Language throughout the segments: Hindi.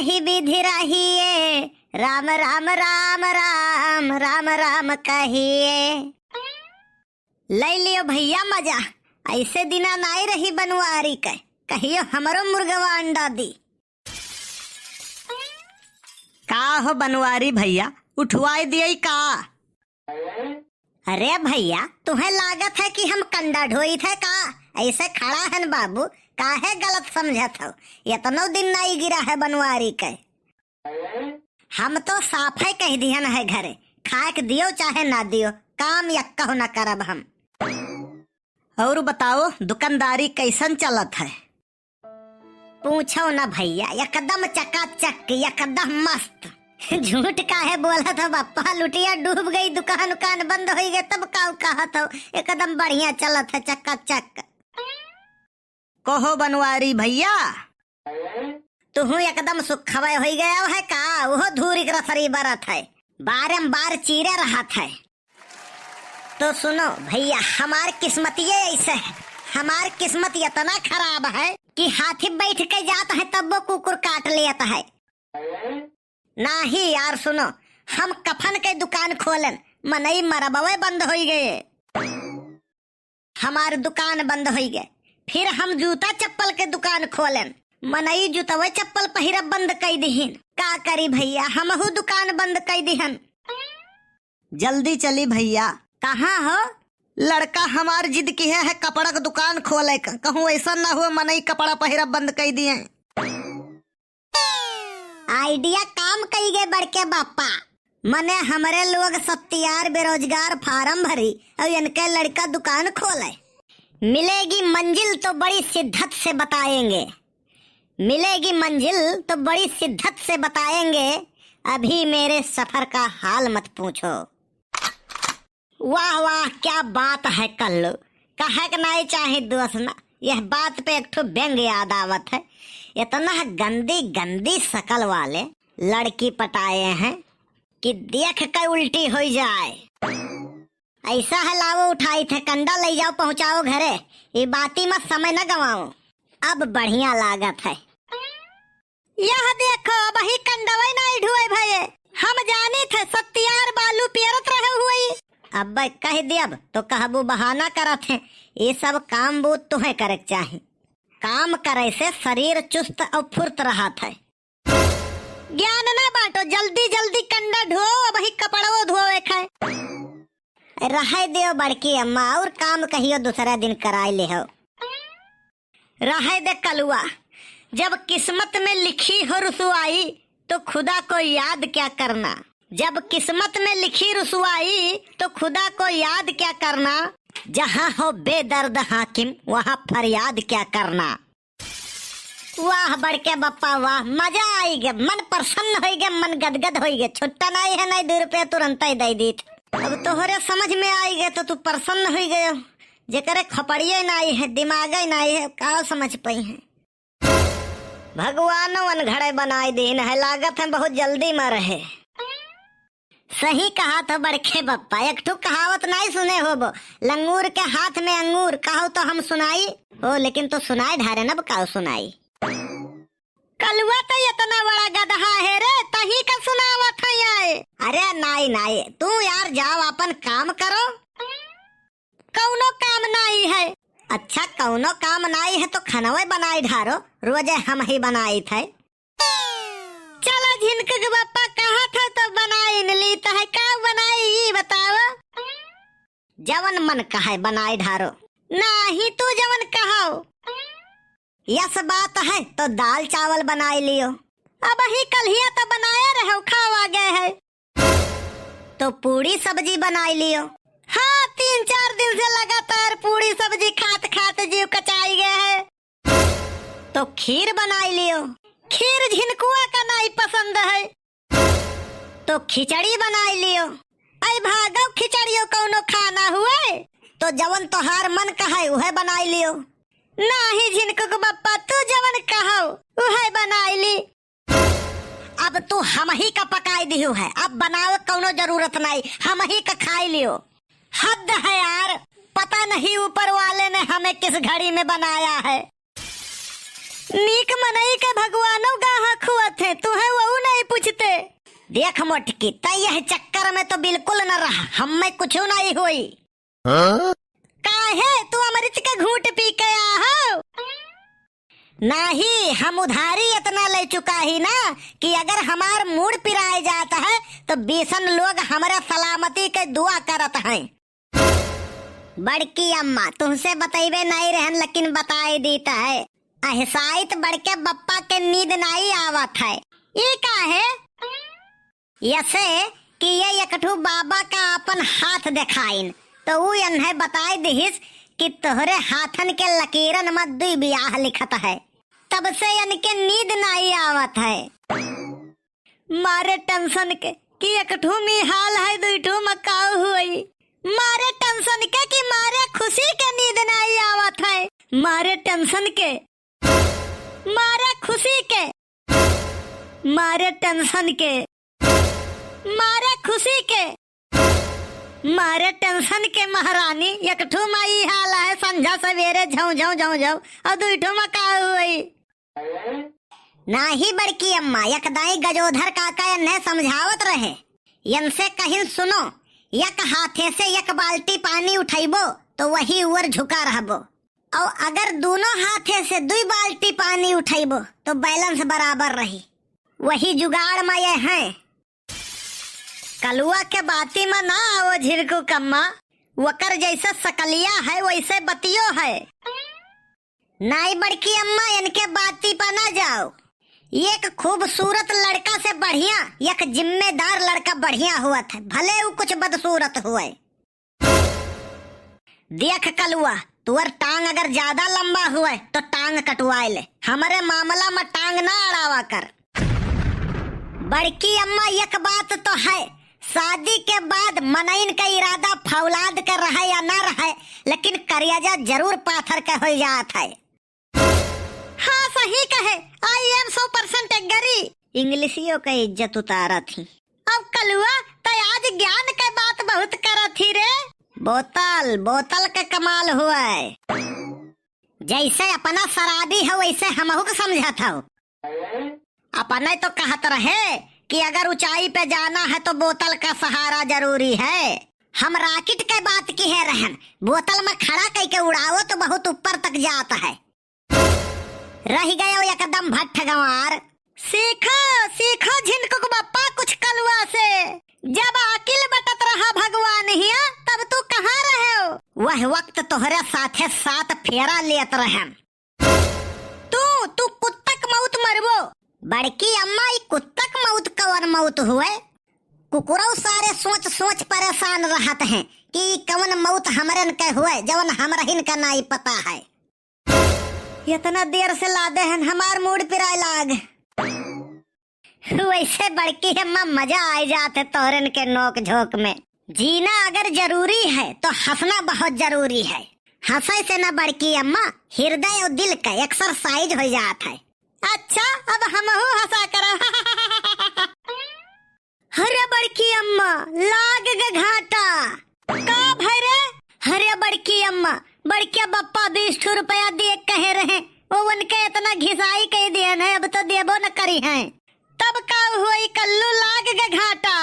रही विधि रहिए, राम राम राम राम राम राम कहिए। ले लियो भैया मजा, ऐसे दिना नाई रही बनवारी के, कहियो हमरो मुर्गवा अंडा दी। का हो बनवारी भैया, उठवाई दिए का? अरे भैया तुम्हें लागत है कि हम कंडा ढोई थे का? ऐसे खड़ा है बाबू, काहे गलत समझत हो? इतनो दिन नहीं गिरा है बनवारी के। हम तो साफ है कह दिहन है घरे, खा के दियो चाहे ना दियो, काम यक्का हो न करब हम। और बताओ दुकानदारी कैसन चलत है? पूछो ना भैया, एकदम चकाचक, एकदम मस्त। झूठ काहे बोला था बापा, लुटिया डूब गई, दुकान उकान बंद हो गई, तब काऊ कहा था एकदम बढ़िया चलत है चकाचक। कहो बनवारी भैया, तुहू एकदम सुखवे हो गया है का? वो धूरी रसरी बरत है, बारंबार चीरे रहा था। तो सुनो भैया, हमार किस्मत ये ऐसे है, हमार किस्मत इतना खराब है कि हाथी बैठ के जाता है तब वो कुकुर काट लेता है। नहीं यार सुनो, हम कफन के दुकान खोलन, मनई मरबवे बंद हो गए, हमार दुकान बंद हो गए। फिर हम जूता चप्पल के दुकान खोलन, मनई जूतवे चप्पल पहिरब बंद कर दिहन। का करी भैया, हमहू दुकान बंद कर दिहन। जल्दी चली भैया। कहाँ हो? लड़का हमार जिद की है कपड़ा का दुकान खोले का, कहूँ ऐसा ना हो मनई कपड़ा पहिरब बंद कर दिए। आइडिया काम कई गए बड़के बापा, मने हमारे लोग सत्यार बेरोजगार फार्म भरी और इनके लड़का दुकान खोले। मिलेगी मंजिल तो बड़ी शिद्दत से बताएंगे, मिलेगी मंजिल तो बड़ी शिद्दत से बताएंगे, अभी मेरे सफर का हाल मत पूछो। वाह वाह क्या बात है कल्लू, कहा कि नहीं चाहे दोस्त ना, यह बात पे एक ठो व्यंग याद आवत है। इतना गंदी गंदी शकल वाले लड़की पटाए हैं कि देख कर उल्टी हो जाए। ऐसा है लावो उठाई थे, कंडा ले जाओ पहुंचाओ घरे, ये बाती मत समय न गवाओ, अब बढ़िया लागत है। यह देखो वही कंडवे नहीं ढुए भये, हम जाने थे सत्यार बालू पियरत रहे हुए। अब कह दियब तो कहबू बहाना करत है, ये सब काम बूत तुम्हें करे चाहिए, काम करे से शरीर चुस्त और फुर्त रहा था। ज्ञान ना बांटो, जल्दी जल्दी कंडा धो, वही कपड़ो धोए खाए। रहे दियो बड़की अम्मा, और काम कहियो दूसरा दिन कराए ले हो। रहे दे कलुआ, जब किस्मत में लिखी हो रुसवाई तो खुदा को याद क्या करना, जब किस्मत में लिखी रुसवाई तो खुदा को याद क्या करना, जहाँ हो बेदर्द हाकिम वहाँ फरियाद क्या करना। वाह बड़के बप्पा वाह, मजा आई गया, मन प्रसन्न हो गया, मन गदगद हो गया। छुट्टा नहीं है, नहीं 2 रुपया तुरंत ही दे दी। अब तोहरे समझ में आई गए तो तू प्रसन्न हो गए, जेकरे खपड़िए नहीं है, दिमाग नहीं है, का समझ पाई है। भगवान अनघड़े बनाए दिन है, लागत है बहुत जल्दी मर है। सही कहा तो बड़के बप्पा, एक ठो कहावत नहीं सुने हो वो, लंगूर के हाथ में अंगूर, कहो तो हम सुनाई हो, लेकिन तो सुनाए ढारे न बकाओ सुनाई। कलुआ तो इतना बड़ा गधा है रे, तही का सुनावत है आए। अरे नहीं नहीं, तू यार जाओ अपन काम करो, कौनो काम नहीं है। अच्छा कौनो काम नहीं है तो खानवे बनाई ढारो, रोजे हम ही बनाई थे। चलो झिनक के बप्पा कहा था तो बनाई ली तो है, का बनाई ये बताओ। जवन मन कहे बनाई ढारो, नहीं तू जवन कहो। यस बात है तो दाल चावल बनाई लियो, अब ही कल तो बनाए रहो, खावा गए है तो पूरी सब्जी बनाई लियो। हाँ 3-4 दिन से लगातार पूरी सब्जी खाते खाते जीव कचाई गए है, तो खीर बनाई लियो। खीर झिनकुआ का नहीं पसंद है तो खिचड़ी बनाई लियो। आई भागो खिचड़ियों कौनो खाना हुए तो जवन तोहार मन कहे वह बनाई लियो। नहीं झिनकुक बप्पा, तू जवन कहो वह बनाई ली। अब तू हम ही का पकाई दियो है, अब बनावे कौनो जरूरत नहीं, हम ही का खाई लियो। हद है यार, पता नहीं ऊपर वाले ने हमें किस घड़ी में बनाया है। नीक मनई के भगवानों गाहा खुआत है, तुम्हें वो नहीं पूछते। देख मोटकी, तय यह चक्कर में तो बिल्कुल न रहा, हम में कुछ नहीं हुई। काहे तू अमृत का घूंट पी के आहो? नहीं, हम उधारी इतना ले चुका ही ना कि अगर हमार मूड पिराए जाता है तो 20 लोग हमारे सलामती के दुआ करत हैं। बड़की अम्मा तुमसे बतैबे नहीं रहन, लेकिन बताई देता है। अहसाइत बड़के बप्पा के नींद नहीं आवत है। ये का है? यसे कि ये एकठू बाबा का अपन हाथ दिखाइन तो वो इन्हें बताई दिहिस कि तोहरे हाथन के लकीरन में दुई ब्याह लिखत है। तब से इनके नींद नहीं आवत है। मारे टेंशन के कि एकठू में हाल है, दुईठू मकाऊ हुई। मारे टेंशन के कि मारे खुशी के नींद नहीं आवत है। मारे टेंशन के, मारे खुशी के, मारे टेंशन के, मारे खुशी के, मारे टेंशन के महारानी। एकठू माई हाल है, संझा सवेरे झौ झौ झौ झौ और दुईठू मकाऊ हुई। नाही बड़की अम्मा, यकदाई गजोधर काका इन्हें समझावत रहे। इनसे कहीं सुनो, एक हाथे से एक बाल्टी पानी उठाइबो तो वही ऊपर झुका रहबो, और अगर दोनों हाथे से 2 बाल्टी पानी उठाइबो तो बैलेंस बराबर रही। वही जुगाड़ में ये है। कलुआ के बाती में ना आओ झिरकू कम्मा, वकर जैसे सकलिया है वैसे बतियो है। नाई बड़की अम्मा, इनके बाती पर ना जाओ। एक खूबसूरत लड़का से बढ़िया एक जिम्मेदार लड़का बढ़िया हुआ था, भले वो कुछ बदसूरत हुए। देख कलुआ, तुअर टांग अगर ज्यादा लंबा हुए तो टांग कटवाए ले, हमारे मामला में टांग ना अड़ावा कर। बड़की अम्मा, एक बात तो है, शादी के बाद मनइन का इरादा फौलाद कर रहा या ना रहा, लेकिन करियाजा जरूर पाथर के हो जात है। हाँ सही कहे, आई एम 100% एग्री। इंग्लिशियों का इज्जत उतारा थी। अब कलुआ तो आज ज्ञान के बात बहुत करा थी रे। बोतल बोतल के कमाल हुआ है। जैसे अपना शराबी है वैसे हमहू को समझा था। अपने तो कहत रहे कि अगर ऊंचाई पे जाना है तो बोतल का सहारा जरूरी है। हम रॉकेट के बात की है रहन, बोतल में खड़ा करके उड़ाओ तो बहुत ऊपर तक जाता है। रह गए एकदम भट्ट गंवार। सीखो सीखो झिनकुक बप्पा कुछ कलुआ से। जब अकिल बटत रहा भगवान हिया, तब तू कहाँ रहे हो? वह वक्त तोहरे साथे साथ फेरा लेत रहे। तू कुत्तक मौत मरबो। बड़की अम्मा, कुत्तक मौत कवन मौत हुए? कुकुरौ सारे सोच सोच परेशान रहत हैं कि कवन मौत हमरन के हुए जवन हमरहिन का नहीं पता है। इतना देर से लादे हैं, हमार मूड पिराए लाग। वैसे बड़की अम्मा, मजा आ जाते तोरन के नोक झोंक में। जीना अगर जरूरी है तो हंसना बहुत जरूरी है। हंसे से ना बड़की अम्मा, हृदय और दिल का एक्सरसाइज हो जाता है। अच्छा, अब हम हंसा कर। हरे बड़की अम्मा, लाग ग घाटा। का भरे? हरे बड़की अम्मा, बड़किया बप्पा 20 रुपया दे कहे रहे, वो उनके इतना घिसाई कह दिए है, अब तो देबो न करी है। तब का हुई कल्लू, लाग ग घाटा।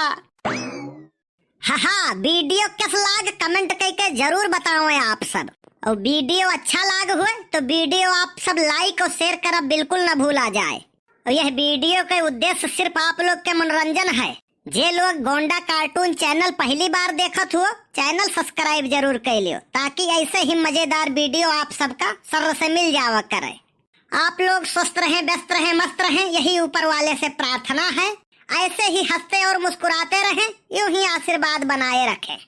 हाँ, वीडियो किस लाग कमेंट करके जरूर बताओ आप सब। और वीडियो अच्छा लाग हुए तो वीडियो आप सब लाइक और शेयर करना बिल्कुल न भूला जाए। और यह वीडियो का उद्देश्य सिर्फ आप लोग के मनोरंजन है। जे लोग गोंडा कार्टून चैनल पहली बार देखत हो, चैनल सब्सक्राइब जरूर कर लियो, ताकि ऐसे ही मजेदार वीडियो आप सबका सर से मिल जावा करे। आप लोग स्वस्थ रहें, व्यस्त रहें, मस्त रहें, यही ऊपर वाले से प्रार्थना है। ऐसे ही हंसते और मुस्कुराते रहें, यूं ही आशीर्वाद बनाए रखें।